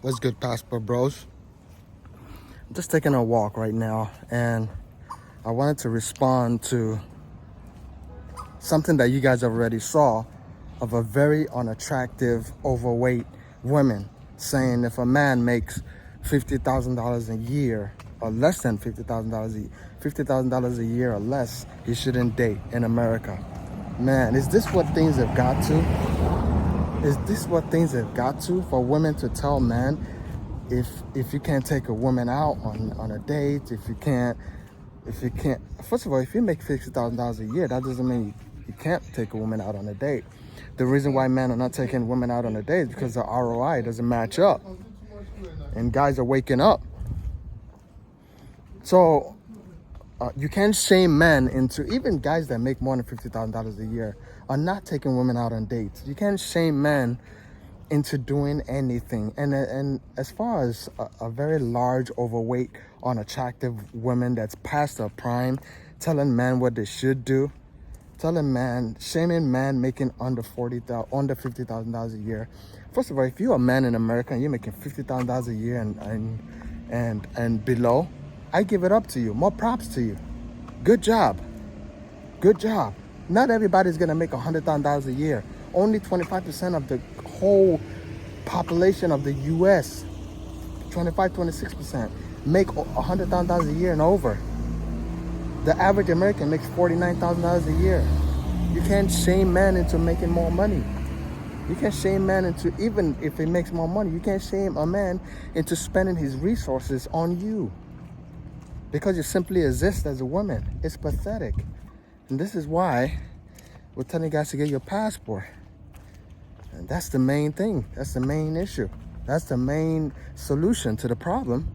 What's good, Passport Bros? I'm just taking a walk right now, and I wanted to respond to something that you guys already saw of a very unattractive, overweight woman saying if a man makes $50,000 a year or less than $50,000 a year or less, he shouldn't date in America. Man, is this what things have got to? Is this what things have got to for women to tell men if you can't take a woman out on a date, if you can't, first of all, if you make $50,000 a year, that doesn't mean you can't take a woman out on a date. The reason why men are not taking women out on a date is because the ROI doesn't match up, and guys are waking up. So you can't shame men into, even guys that make more than $50,000 a year are not taking women out on dates. You can't shame men into doing anything. And as far as a very large, overweight, unattractive woman that's past her prime, telling men what they should do, shaming men making under $50,000 a year. First of all, if you're a man in America and you're making $50,000 a year and below, I give it up to you. More props to you. Good job. Good job. Not everybody's gonna make $100,000 a year. Only 25% of the whole population of the US, 26%, make $100,000 a year and over. The average American makes $49,000 a year. You can't shame men into making more money. You can't shame men into, even if he makes more money, you can't shame a man into spending his resources on you because you simply exist as a woman. It's pathetic. And this is why we're telling you guys to get your passport. And that's the main thing. That's the main issue. That's the main solution to the problem.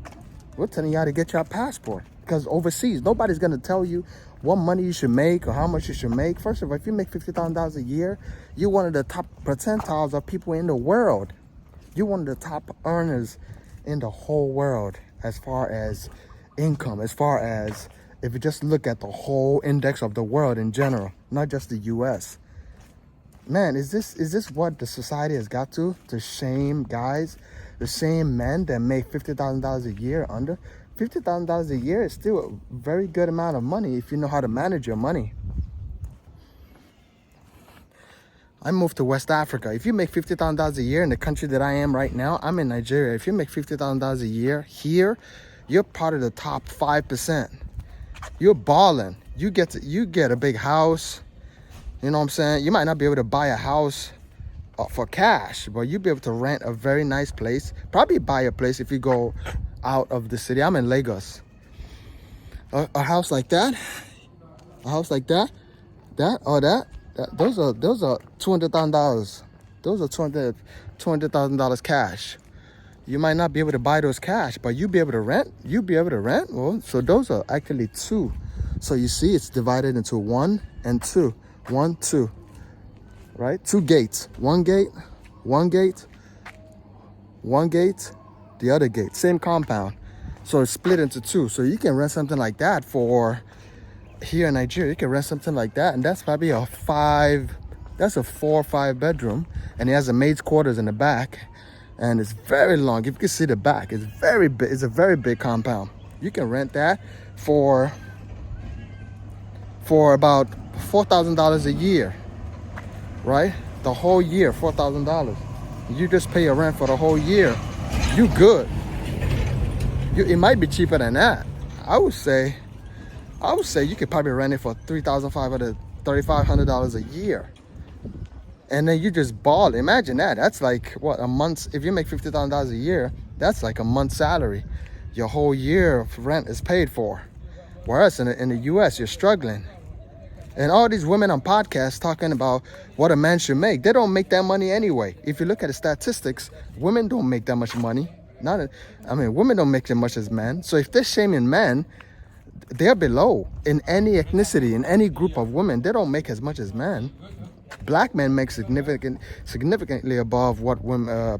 We're telling you how to get your passport. Because overseas, nobody's going to tell you what money you should make or how much you should make. First of all, if you make $50,000 a year, you're one of the top percentiles of people in the world. You're one of the top earners in the whole world as far as income, as far as if you just look at the whole index of the world in general, not just the US. Man, is this what the society has got to shame guys, to shame men that make $50,000 a year under? $50,000 a year is still a very good amount of money if you know how to manage your money. I moved to West Africa. If you make $50,000 a year in the country that I am right now, I'm in Nigeria. If you make $50,000 a year here, you're part of the top 5%. You're balling. You get a big house. You know what I'm saying? You might not be able to buy a house for cash, but you'll be able to rent a very nice place. Probably buy a place if you go out of the city. I'm in Lagos. A house like that, those are $200,000. Those are $200,000 cash. You might not be able to buy those cash, but you'll be able to rent. Well, so those are actually two. So you see, it's divided into 1 and 2. 1, 2, right? 2 gates. One gate, the other gate. Same compound. So it's split into 2. So you can rent something like that for, here in Nigeria, you can rent something like that. And that's probably that's a 4 or 5 bedroom. And it has a maid's quarters in the back. And it's very long. If you can see the back, it's very big. It's a very big compound. You can rent that for about $4,000 a year, right? The whole year, $4,000. You just pay your rent for the whole year. You good. It might be cheaper than that. I would say you could probably rent it for $3,500, $3,500 a year. And then you just ball. Imagine that. That's like what, a month. If you make $50,000 a year, that's like a month's salary. Your whole year of rent is paid for. Whereas in the US, you're struggling. And all these women on podcasts talking about what a man should make, they don't make that money anyway. If you look at the statistics, women don't make that much money. Women don't make as much as men. So if they're shaming men, they're below in any ethnicity, in any group of women. They don't make as much as men. Black men make significantly above what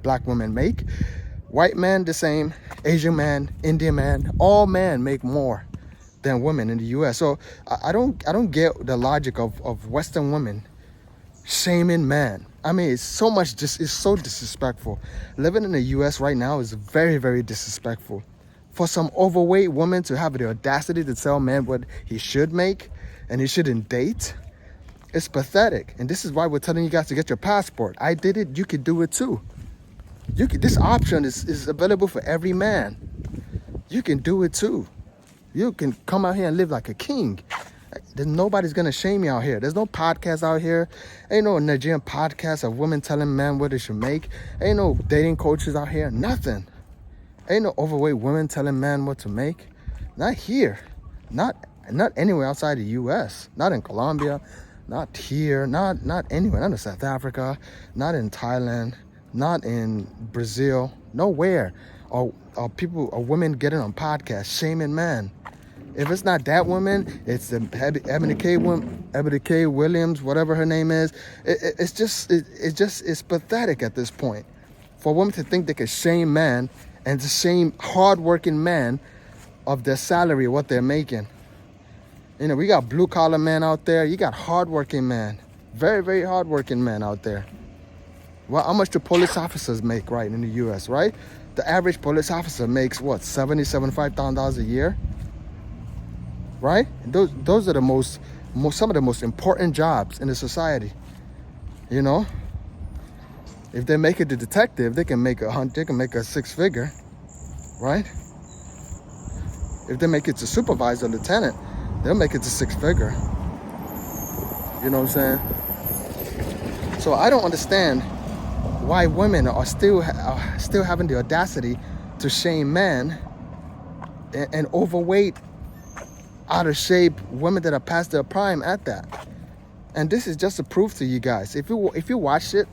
black women make. White men the same. Asian man, Indian man, all men make more than women in the US. So I don't get the logic of Western women shaming men. I mean, it's so much, just it's so disrespectful. Living in the US right now is very, very disrespectful. For some overweight woman to have the audacity to tell man what he should make and he shouldn't date, it's pathetic. And this is why we're telling you guys to get your passport. I did it, you could do it too. This option is available for every man. You can do it too. You can come out here and live like a king. Nobody's gonna shame you out here. There's no podcast out here. Ain't no Nigerian podcast of women telling men what they should make. Ain't no dating coaches out here. Nothing. Ain't no overweight women telling men what to make. Not here. Not anywhere outside the US. Not in Colombia. Not here. Not anywhere. Not in South Africa. Not in Thailand. Not in Brazil. Nowhere. Or women getting on podcasts shaming men. If it's not that woman, it's the Ebony K. Williams, whatever her name is. It's pathetic at this point for women to think they can shame men and to shame hardworking men of their salary, what they're making. You know, we got blue collar men out there. You got hardworking men, very, very hardworking men out there. Well, how much do police officers make, right, in the U.S., right? The average police officer makes what, $75,000 a year? Right? Those are some of the most important jobs in the society. You know, if they make it to detective, they can make a six-figure, right? If they make it to supervisor, lieutenant, they'll make it to six-figure. You know what I'm saying? So I don't understand why women are still having the audacity to shame men and overweight, out of shape women that are past their prime at that. And this is just a proof to you guys. If you watch it,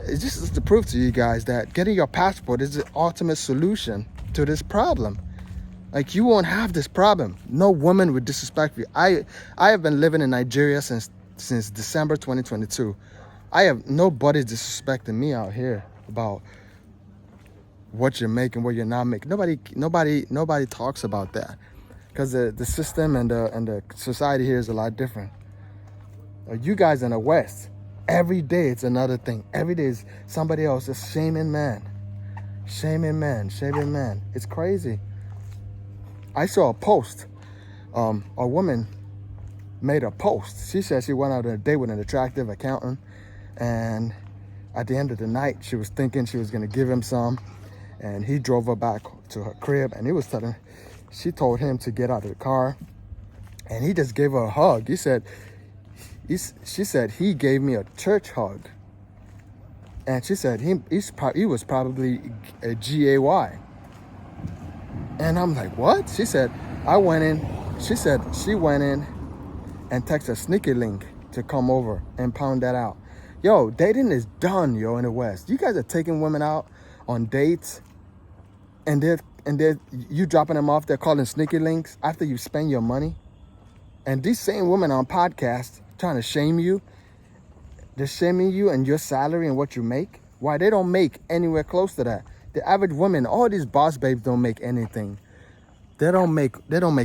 it's just to prove to you guys that getting your passport is the ultimate solution to this problem. Like, you won't have this problem. No woman would disrespect you. I have been living in Nigeria since December 2022. I have nobody disrespecting me out here about what you're making, what you're not making. Nobody talks about that. Because the system and the society here is a lot different. You guys in the West, every day it's another thing. Every day is somebody else just shaming men. Shaming men. It's crazy. I saw a post. A woman made a post. She said she went out on a date with an attractive accountant. And at the end of the night, she was thinking she was going to give him some. And he drove her back to her crib. And she told him to get out of the car, and he just gave her a hug. She said he gave me a church hug, and she said he was probably a GAY. And I'm like, what? She said she went in and texted a sneaky link to come over and pound that out. Yo, dating is done, yo, in the West. You guys are taking women out on dates, and you dropping them off, they're calling sneaky links after you spend your money. And these same women on podcasts trying to shame you. They're shaming you and your salary and what you make. Why? They don't make anywhere close to that. The average woman, all these boss babes don't make anything. They don't make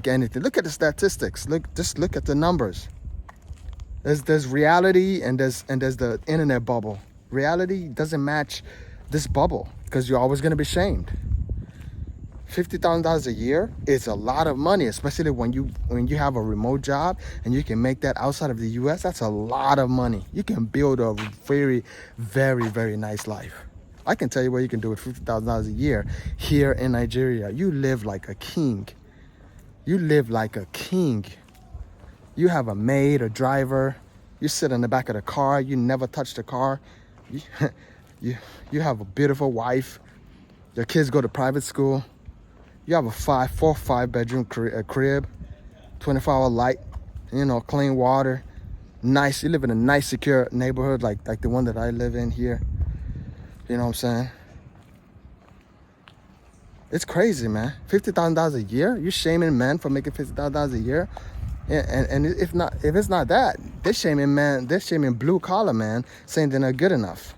anything. Look at the statistics. Look at the numbers. There's reality and there's the internet bubble. Reality doesn't match this bubble because you're always going to be shamed. $50,000 a year is a lot of money, especially when you have a remote job and you can make that outside of the US. That's a lot of money. You can build a very, very, very nice life. I can tell you what you can do with $50,000 a year here in Nigeria. You live like a king. You live like a king. You have a maid, a driver. You sit in the back of the car. You never touch the car. You have a beautiful wife. Your kids go to private school. You have a 5 bedroom crib, 24-hour light, clean water, nice. You live in a nice, secure neighborhood like the one that I live in here. You know what I'm saying? It's crazy, man. $50,000 a year? You shaming men for making $50,000 a year? And if it's not that, they're shaming blue collar men, saying they're not good enough.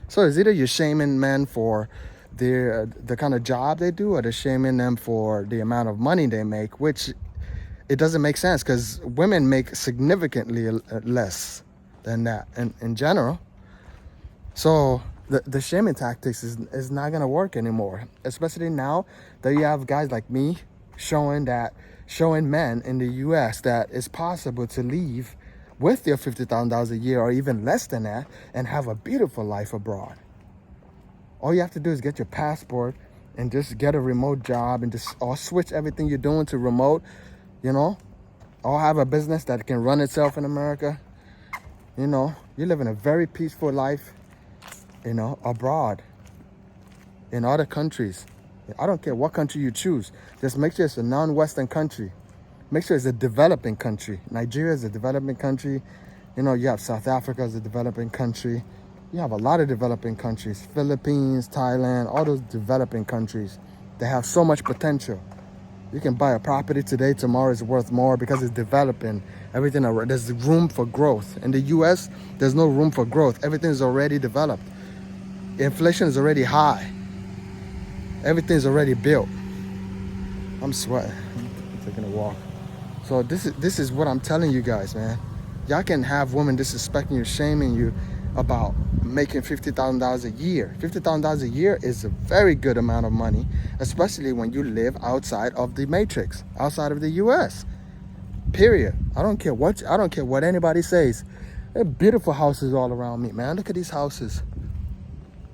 So it's either you're shaming men for the kind of job they do, or they're shaming them for the amount of money they make, which it doesn't make sense because women make significantly less. than that in general. So the shaming tactics is not gonna work anymore, especially now that you have guys like me showing men in the US that it's possible to leave with your $50,000 a year or even less than that and have a beautiful life abroad. All you have to do is get your passport and just get a remote job and or switch everything you're doing to remote, you know, or have a business that can run itself in America. You know, you're living a very peaceful life, you know, abroad, in other countries. I don't care what country you choose. Just make sure it's a non-Western country. Make sure it's a developing country. Nigeria is a developing country. You know, you have South Africa as a developing country. You have a lot of developing countries. Philippines, Thailand, all those developing countries. They have so much potential. You can buy a property today, tomorrow it's worth more because it's developing. Everything, there's room for growth. In the US, there's no room for growth. Everything is already developed. Inflation is already high. Everything's already built. I'm sweating. I'm taking a walk. So this is what I'm telling you guys, man. Y'all can have women disrespecting you, shaming you about making $50,000 a year. $50,000 a year is a very good amount of money, especially when you live outside of the matrix, outside of the US. Period. I don't care what anybody says. There are beautiful houses all around me, man. Look at these houses.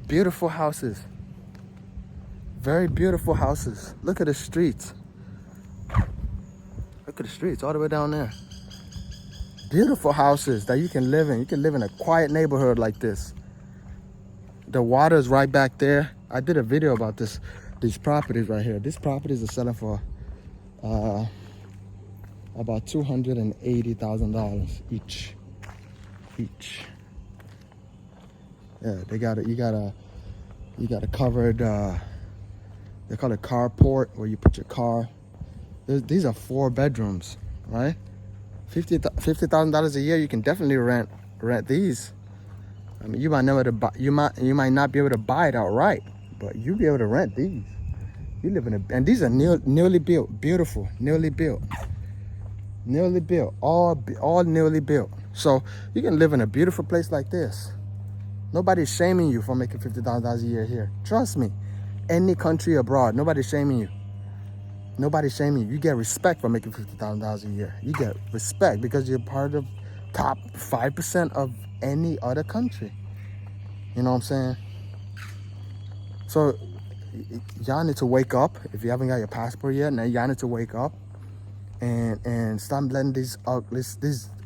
Beautiful houses. Very beautiful houses. Look at the streets. Look at the streets all the way down there. Beautiful houses that you can live in. You can live in a quiet neighborhood like this. The water is right back there. I did a video about these properties right here. These properties are selling for about $280,000 each. Yeah, you got a covered, they call it carport, where you put your car. These are 4 bedrooms, right? $50,000 a year, you can definitely rent these. I mean, you might not be able to buy it outright, but you'll be able to rent these. You live in and these are newly built, beautiful, newly built, all newly built. So you can live in a beautiful place like this. Nobody's shaming you for making $50,000 a year here. Trust me, any country abroad, nobody's shaming you. Nobody's shaming you. You get respect for making $50,000 a year. You get respect because you're part of top 5% of any other country. You know what I'm saying? So y'all need to wake up. If you haven't got your passport yet, now y'all need to wake up and stop letting these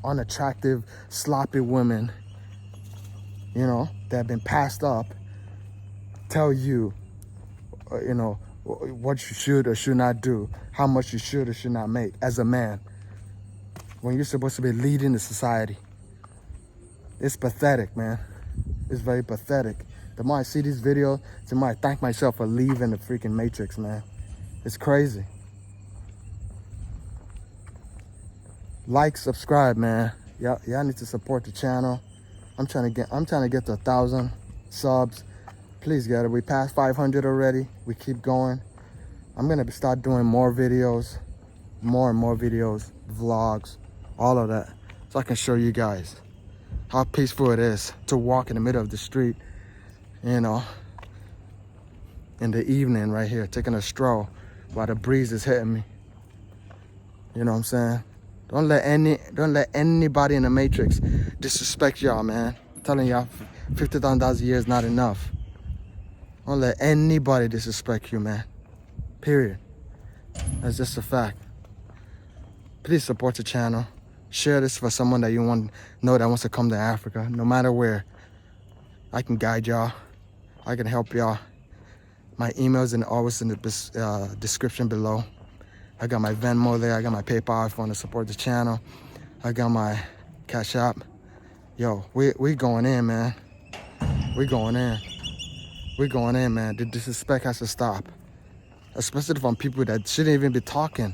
unattractive, sloppy women, you know, that have been passed up, tell you, you know, what you should or should not do, how much you should or should not make as a man, when you're supposed to be leading the society. It's pathetic, man. It's very pathetic. The more I see these videos, the more I thank myself for leaving the freaking matrix, man. It's crazy. Like, subscribe, man. Y'all need to support the channel. I'm trying to get to 1,000 subs. Please get it. We passed 500 already. We keep going. I'm gonna start doing more videos, more and more videos, vlogs, all of that, so I can show you guys how peaceful it is to walk in the middle of the street, you know, in the evening right here, taking a stroll while the breeze is hitting me. You know what I'm saying? Don't let anybody in the matrix disrespect y'all, man. I'm telling y'all, $50,000 a year is not enough. Don't let anybody disrespect you, man. Period. That's just a fact. Please support the channel. Share this for someone that you want to know that wants to come to Africa, no matter where. I can guide y'all. I can help y'all. My email's always in the description below. I got my Venmo there. I got my PayPal if you want to support the channel. I got my Cash App. Yo, we going in, man. We going in. We're going in, man. The disrespect has to stop. Especially from people that shouldn't even be talking.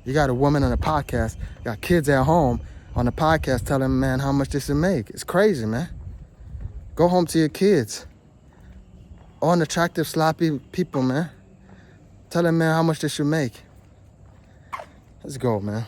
You got a woman on a podcast, got kids at home on a podcast telling them, man, how much they should make. It's crazy, man. Go home to your kids. Unattractive, sloppy people, man. Tell them, man, how much they should make. Let's go, man.